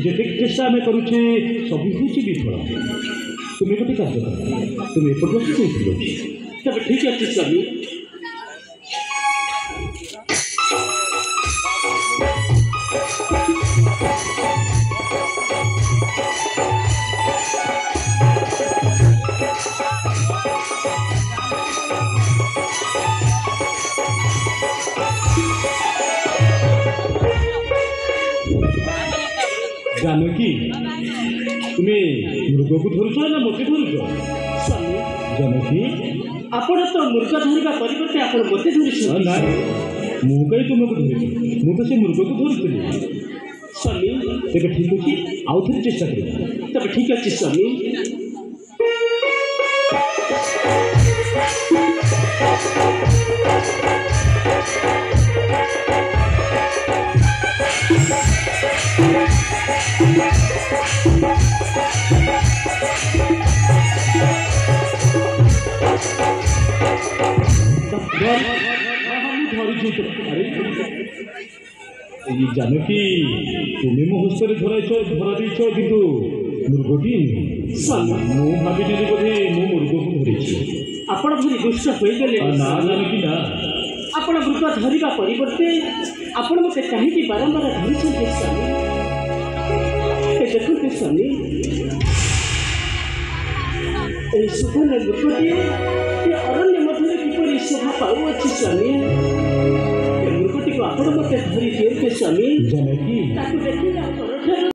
जेते चेष्टा आम करुचे सब हूँ विफल तुम्हें गोटे कार्य कर तुम एपट तब ठीक अच्छे स्वामी जानकी तुम्हें मृग को धरुच ना मत धरुच स्वामी जानकी आपण तो मृग धरवा परिवर्ते आपण मत धरुछ मु कहीं तुमको धरी मु तो से मृग को धरुली स्वामी तेज ठीक अच्छे आउ थे चेष्टा कर तब ठीक अच्छे स्वामी जानकी तुम्हें मो हस्त धरा देच कितु मृगटी स्वामी मु भावी बोधे मो मृग को धरी आपण भारी दुष्ट हो गले ना जानकी ना आपण मृग धरवा परिवर्ते आपण मत कहीं बारंबार धरुचे स्वामी देखते स्वामी सुखन मृगटी अरण्य मध्य किपर शोभा पाऊँच स्वामी मृगटी को आपण मत धरी दिए स्वामी जानकी देखिए